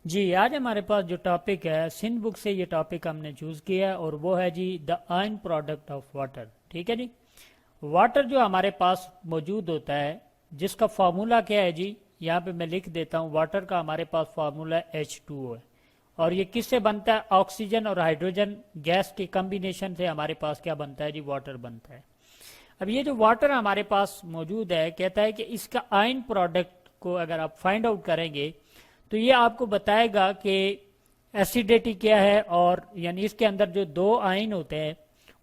जी, आज हमारे पास जो टॉपिक है सिंध बुक से ये टॉपिक हमने चूज़ किया है और वो है जी the ion product of water. ठीक है जी। वाटर जो हमारे पास मौजूद होता है जिसका फार्मूला क्या है जी, यहाँ पे मैं लिख देता हूँ। वाटर का हमारे पास फार्मूला H2O है और ये किससे बनता है? ऑक्सीजन और हाइड्रोजन गैस के कम्बिनेशन से हमारे पास क्या बनता है जी? वाटर बनता है। अब ये जो वाटर हमारे पास मौजूद है, कहता है कि इसका आयन प्रोडक्ट को अगर आप फाइंड आउट करेंगे तो ये आपको बताएगा कि एसिडिटी क्या है, और यानी इसके अंदर जो दो आयन होते हैं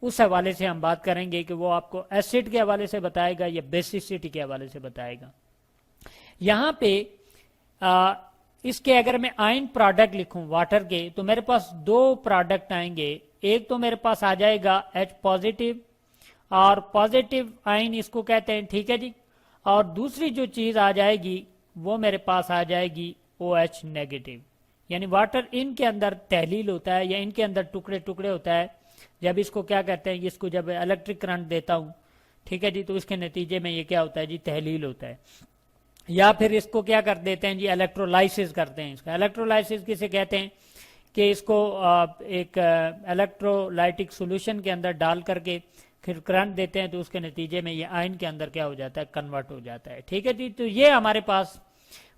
उस हवाले से हम बात करेंगे कि वो आपको एसिड के हवाले से बताएगा या बेसिसिटी के हवाले से बताएगा। यहाँ पे इसके अगर मैं आयन प्रोडक्ट लिखूं वाटर के तो मेरे पास दो प्रोडक्ट आएंगे। एक तो मेरे पास आ जाएगा H पॉजिटिव, और पॉजिटिव आयन इसको कहते हैं। ठीक है जी। और दूसरी जो चीज आ जाएगी वो मेरे पास आ जाएगी OH नेगेटिव। यानी वाटर इनके अंदर तहलील होता है या इनके अंदर टुकड़े टुकड़े होता है। जब इसको क्या कहते हैं, इसको जब इलेक्ट्रिक करंट देता हूं, ठीक है जी, तो इसके नतीजे में ये क्या होता है जी? तहलील होता है। या फिर इसको क्या कर देते हैं जी? इलेक्ट्रोलाइसिस करते हैं। इसका इलेक्ट्रोलाइसिस किसे कहते हैं कि इसको एक इलेक्ट्रोलाइटिक सोल्यूशन के अंदर डाल करके फिर करंट देते हैं तो उसके नतीजे में ये आयन के अंदर क्या हो जाता है? कन्वर्ट हो जाता है। ठीक है जी। तो ये हमारे पास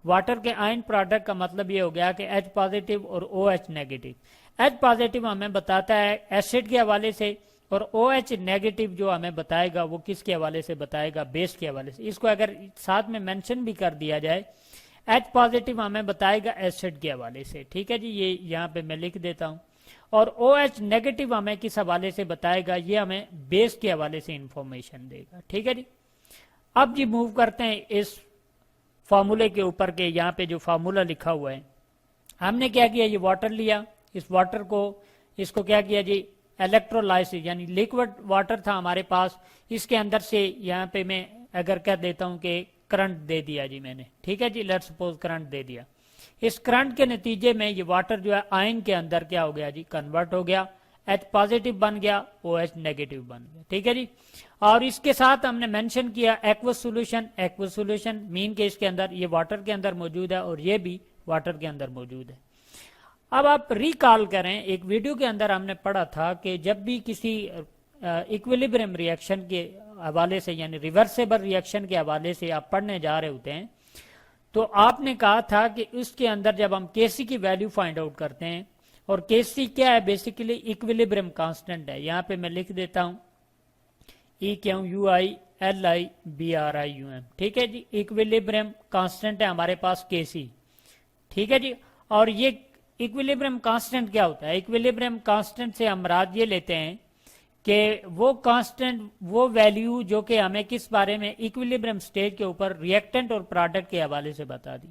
वाटर के आयन प्रोडक्ट का मतलब ये हो गया कि H पॉजिटिव और OH नेगेटिव। H पॉजिटिव हमें बताता है एसिड के हवाले से, और OH नेगेटिव जो हमें बताएगा वो किसके हवाले से बताएगा? बेस के हवाले से। इसको अगर साथ में मेंशन भी कर दिया जाए, H पॉजिटिव हमें बताएगा एसिड के हवाले से। ठीक है जी, ये यहाँ पे मैं लिख देता हूँ। और OH नेगेटिव हमें किस हवाले से बताएगा? ये हमें बेस के हवाले से इंफॉर्मेशन देगा। ठीक है जी। अब जी मूव करते हैं इस फॉर्मूले के ऊपर के। यहाँ पे जो फार्मूला लिखा हुआ है, हमने क्या किया? ये वाटर लिया, इस वाटर को इसको क्या किया जी? इलेक्ट्रोलाइसिस, यानी लिक्विड वाटर था हमारे पास, इसके अंदर से यहाँ पे मैं अगर कह देता हूँ कि करंट दे दिया जी मैंने। ठीक है जी, लेट्स सपोज करंट दे दिया। इस करंट के नतीजे में ये वाटर जो है आयन के अंदर क्या हो गया जी? कन्वर्ट हो गया। H पॉजिटिव बन गया, OH नेगेटिव बन गया। ठीक है जी। और इसके साथ हमने मेंशन किया aqueous solution. Aqueous solution mean के इसके अंदर ये वाटर के अंदर मौजूद है और ये भी वाटर के अंदर मौजूद है। अब आप रिकॉल करें, एक वीडियो के अंदर हमने पढ़ा था कि जब भी किसी इक्विलिब्रियम रिएक्शन के हवाले से यानी रिवर्सेबल रिएक्शन के हवाले से आप पढ़ने जा रहे होते हैं तो आपने कहा था कि उसके अंदर जब हम Kc की वैल्यू फाइंड आउट करते हैं, और Kc क्या है? बेसिकली इक्विलिब्रियम कांस्टेंट है। यहां पे मैं लिख देता हूं EQUILIBRIUM। ठीक है जी, इक्विलिब्रियम कांस्टेंट है हमारे पास Kc। ठीक है जी। और ये इक्विलिब्रियम कांस्टेंट क्या होता है? इक्विलिब्रियम कांस्टेंट से हम मुराद ये लेते हैं कि वो कांस्टेंट, वो वैल्यू जो कि हमें किस बारे में? इक्विलिब्रियम स्टेज के ऊपर रिएक्टेंट और प्रोडक्ट के हवाले से बता दी।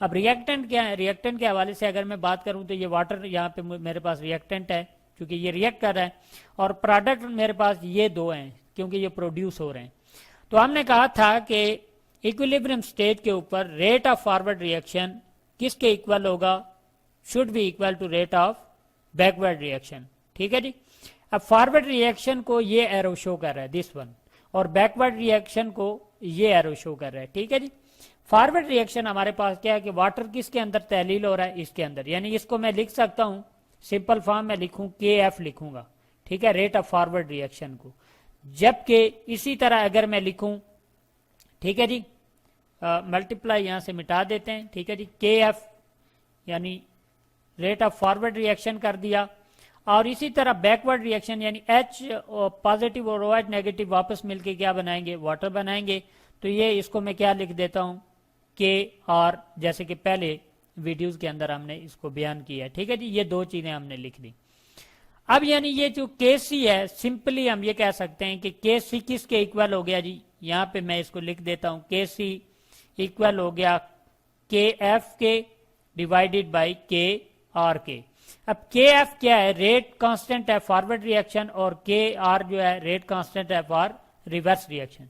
अब रिएक्टेंट क्या है? रिएक्टेंट के हवाले से अगर मैं बात करूं तो ये वाटर यहाँ पे मेरे पास रिएक्टेंट है क्योंकि ये रिएक्ट कर रहा है, और प्रोडक्ट मेरे पास ये दो हैं क्योंकि ये प्रोड्यूस हो रहे हैं। तो हमने कहा था कि इक्विलिब्रियम स्टेज के ऊपर रेट ऑफ फॉरवर्ड रिएक्शन किसके इक्वल होगा? Should be equal to rate of backward reaction. ठीक है जी। अब फॉरवर्ड रिएक्शन को ये एरो शो कर रहा है, दिस वन, और बैकवर्ड रिएक्शन को ये एरो शो कर रहा है। ठीक है जी। फॉरवर्ड रिएक्शन हमारे पास क्या है कि वाटर किसके अंदर तहलील हो रहा है? इसके अंदर। यानी इसको मैं लिख सकता हूं, सिंपल फॉर्म में लिखूं, KF लिखूंगा। ठीक है, रेट ऑफ फॉरवर्ड रिएक्शन को। जबकि इसी तरह अगर मैं लिखूं, ठीक है जी, मल्टीप्लाई यहां से मिटा देते हैं। ठीक है जी, KF यानी रेट ऑफ फॉरवर्ड रिएक्शन कर दिया, और इसी तरह बैकवर्ड रिएक्शन यानी H पॉजिटिव और OH नेगेटिव वापस मिलके क्या बनाएंगे? वाटर बनाएंगे। तो ये इसको मैं क्या लिख देता हूं? KR, जैसे कि पहले वीडियोस के अंदर हमने इसको बयान किया। ठीक है जी, ये दो चीजें हमने लिख दी। अब यानी ये जो Kc है, सिंपली हम ये कह सकते हैं कि Kc किसके इक्वल हो गया जी? यहां पे मैं इसको लिख देता हूं, Kc इक्वल हो गया KF के डिवाइडेड बाई KR के। अब KF क्या है? रेट कांस्टेंट है फॉरवर्ड रिएक्शन, और KR जो है रेट कांस्टेंट है फॉर रिवर्स रिएक्शन।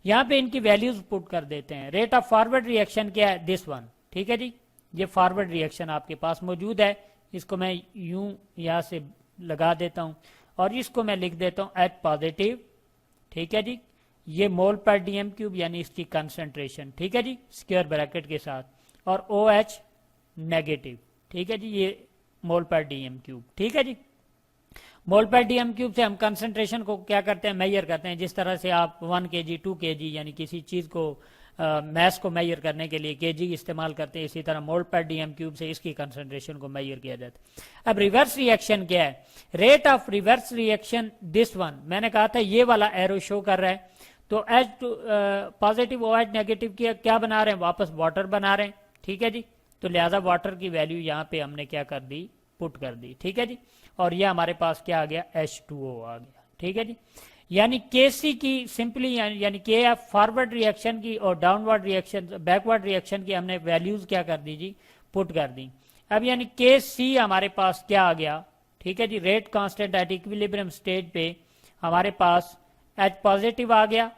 यहां पे इनकी वैल्यूज पुट कर देते हैं। रेट ऑफ फॉरवर्ड रिएक्शन क्या है? This one. ठीक है जी, ये फॉरवर्ड रिएक्शन आपके पास मौजूद है। इसको मैं यूं यहां से लगा देता हूं और इसको मैं लिख देता हूं H पॉजिटिव। ठीक है जी, ये मोल पर DM क्यूब यानी इसकी कंसंट्रेशन। ठीक है जी, स्क्वायर ब्रैकेट के साथ, और OH नेगेटिव। ठीक है जी, ये मोल पर डीएम क्यूब। ठीक है जी, मोल पर डीएम क्यूब से हम कंसंट्रेशन को क्या करते हैं, मेजर करते हैं। जिस तरह से आप 1 kg 2 kg यानी किसी चीज को मैस को मेजर करने के लिए केजी इस्तेमाल करते हैं, इसी तरह मोल पर डीएम क्यूब से इसकी कंसंट्रेशन को मेजर किया जाता है। अब रिवर्स रिएक्शन क्या है, rate of reverse reaction this one, मैंने कहा था ये वाला एरो शो कर रहा है। तो H positive O H negative की क्या बना रहे हैं, वापस वाटर बना रहे हैं। ठीक है जी, तो लिहाजा वाटर की वैल्यू यहाँ पे हमने क्या कर दी, पुट कर दी। ठीक है जी, और ये हमारे पास क्या आ गया, H2O आ गया। ठीक है जी, यानी केसी की सिंपली यानी के एफ फॉरवर्ड रिएक्शन की और डाउनवर्ड रिएक्शन बैकवर्ड रिएक्शन की हमने वैल्यूज क्या कर दी जी, पुट कर दी। अब यानी के सी हमारे पास क्या आ गया, ठीक है जी, rate constant at equilibrium stage पे हमारे पास H पॉजिटिव आ गया।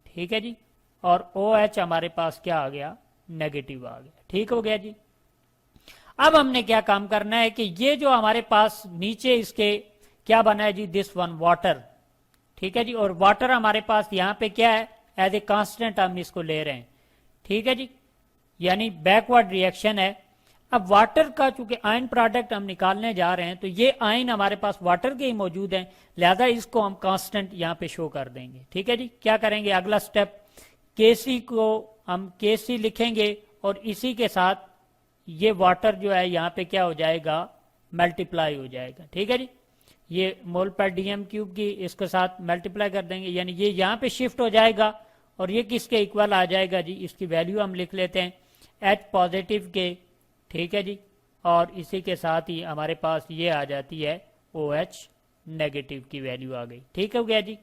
ठीक है जी, और OH हमारे पास क्या आ गया, नेगेटिव आ गया। ठीक हो गया जी। अब हमने क्या काम करना है कि ये जो हमारे पास नीचे इसके क्या बना है जी, दिस वन वाटर। ठीक है जी, और वाटर हमारे पास यहाँ पे क्या है, एज ए कांस्टेंट हम इसको ले रहे हैं। ठीक है जी, यानी बैकवर्ड रिएक्शन है। अब वाटर का चूंकि आयन प्रोडक्ट हम निकालने जा रहे हैं, तो ये आयन हमारे पास वाटर के ही मौजूद हैं, लिहाजा इसको हम कांस्टेंट यहाँ पे शो कर देंगे। ठीक है जी, क्या करेंगे, अगला स्टेप केसी को हम केसी लिखेंगे और इसी के साथ ये वाटर जो है यहाँ पे क्या हो जाएगा, मल्टीप्लाई हो जाएगा। ठीक है जी, ये मोल पर डीएम क्यूब की इसके साथ मल्टीप्लाई कर देंगे, यानी ये यहाँ पे शिफ्ट हो जाएगा और ये किसके इक्वल आ जाएगा जी, इसकी वैल्यू हम लिख लेते हैं H पॉजिटिव के। ठीक है जी, और इसी के साथ ही हमारे पास ये आ जाती है OH नेगेटिव की वैल्यू आ गई। ठीक हो गया जी।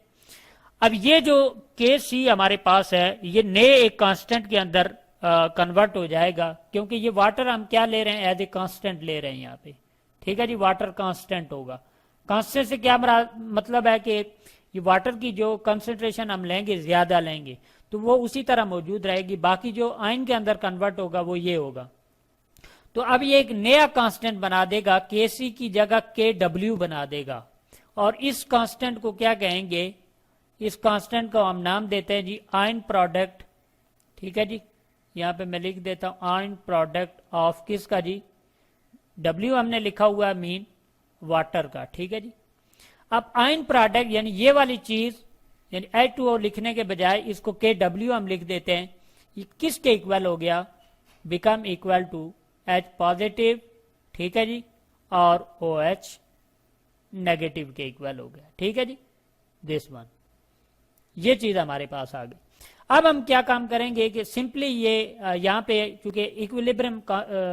अब ये जो के सी हमारे पास है, ये नए एक कांस्टेंट के अंदर कन्वर्ट हो जाएगा, क्योंकि ये वाटर हम क्या ले रहे हैं, एज ए कांस्टेंट ले रहे हैं यहाँ पे। ठीक है जी, वाटर कांस्टेंट होगा। कांस्टेंट से क्या मतलब है कि ये वाटर की जो कंसंट्रेशन हम लेंगे ज्यादा लेंगे तो वो उसी तरह मौजूद रहेगी, बाकी जो आयन के अंदर कन्वर्ट होगा वो ये होगा। तो अब ये एक नया कांस्टेंट बना देगा, के सी की जगह के डब्ल्यू बना देगा, और इस कांस्टेंट को क्या कहेंगे, इस कांस्टेंट को हम नाम देते हैं जी आयन प्रोडक्ट। ठीक है जी, यहाँ पे मैं लिख देता हूं आयन प्रोडक्ट ऑफ किसका जी, डब्ल्यू हमने लिखा हुआ है मीन वाटर का। ठीक है जी, अब आयन प्रोडक्ट यानी ये वाली चीज यानी H2O लिखने के बजाय इसको के डब्ल्यू हम लिख देते हैं। ये किसके इक्वल हो गया, become equal to H positive. ठीक है जी, और OH नेगेटिव के इक्वल हो गया। ठीक है जी, दिस वन, ये चीज हमारे पास आ गई। अब हम क्या काम करेंगे कि सिंपली ये यहाँ पे चूंकि इक्विलिब्रियम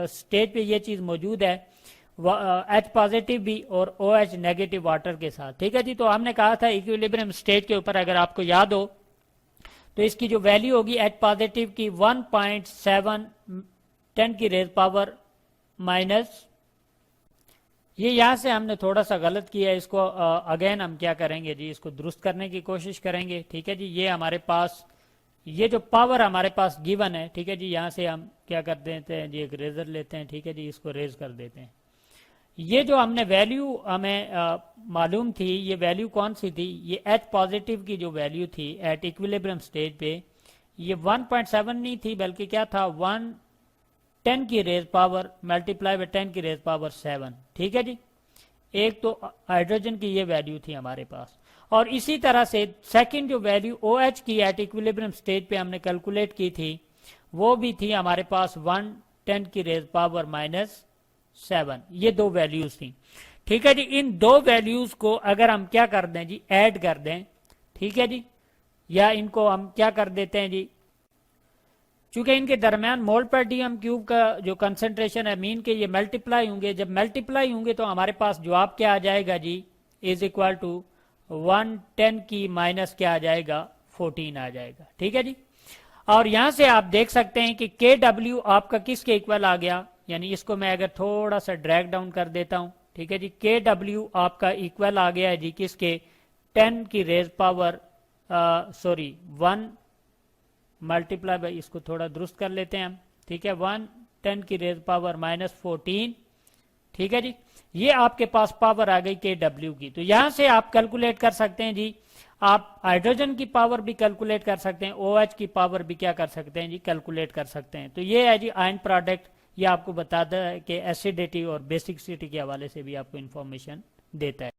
स्टेज पे ये चीज मौजूद है, H पॉजिटिव भी और OH नेगेटिव वाटर के साथ। ठीक है जी, तो हमने कहा था इक्विलिब्रियम स्टेज के ऊपर अगर आपको याद हो तो इसकी जो वैल्यू होगी H पॉजिटिव की 1.7 10 की रेज पावर माइनस, ये यहां से हमने थोड़ा सा गलत किया, इसको अगेन हम क्या करेंगे जी, इसको दुरुस्त करने की कोशिश करेंगे। ठीक है जी, ये हमारे पास ये जो पावर हमारे पास गिवन है, ठीक है जी, यहां से हम क्या कर देते हैं जी, एक रेजर लेते हैं। ठीक है जी, इसको रेज कर देते हैं। ये जो हमने वैल्यू हमें मालूम थी, ये वैल्यू कौन सी थी, ये H पॉजिटिव की जो वैल्यू थी एट इक्विलिब्रियम स्टेज पे, ये 1.7 नहीं थी बल्कि क्या था 10 की रेज पावर मल्टीप्लाई बाय 10 की रेज पावर 7। ठीक है जी, एक तो हाइड्रोजन की ये वैल्यू थी हमारे पास, और इसी तरह से सेकंड जो वैल्यू OH की एट इक्विलिब्रियम स्टेज पे हमने कैलकुलेट की थी, वो भी थी हमारे पास 110 की रेज पावर -7। ये दो वैल्यूज थी। ठीक है जी, इन दो वैल्यूज को अगर हम क्या कर दें जी, ऐड कर दें। ठीक है जी, या इनको हम क्या कर देते हैं जी, चूंकि इनके दरमियान मोल पर डीएम क्यूब का जो कंसंट्रेशन है मीन के, ये मल्टीप्लाई होंगे। जब मल्टीप्लाई होंगे तो हमारे पास जवाब क्या आ जाएगा जी, इज इक्वल टू 110 की माइनस क्या आ जाएगा, 14 आ जाएगा। ठीक है जी, और यहां से आप देख सकते हैं कि के डब्ल्यू आपका किसके इक्वल आ गया, यानी इसको मैं अगर थोड़ा सा ड्रैग डाउन कर देता हूं। ठीक है जी, के डब्ल्यू आपका इक्वल आ गया है जी किसके, 10 की रेज पावर 1 मल्टीप्लाई बाई, इसको थोड़ा दुरुस्त कर लेते हैं हम। ठीक है, 110 की रेज पावर -14। ठीक है जी, ये आपके पास पावर आ गई के डब्ल्यू की। तो यहां से आप कैलकुलेट कर सकते हैं जी, आप हाइड्रोजन की पावर भी कैलकुलेट कर सकते हैं, OH की पावर भी क्या कर सकते हैं जी, कैलकुलेट कर सकते हैं। तो ये है जी आयन प्रोडक्ट, ये आपको बताता है कि एसिडिटी और बेसिसिटी के हवाले से भी आपको इंफॉर्मेशन देता है।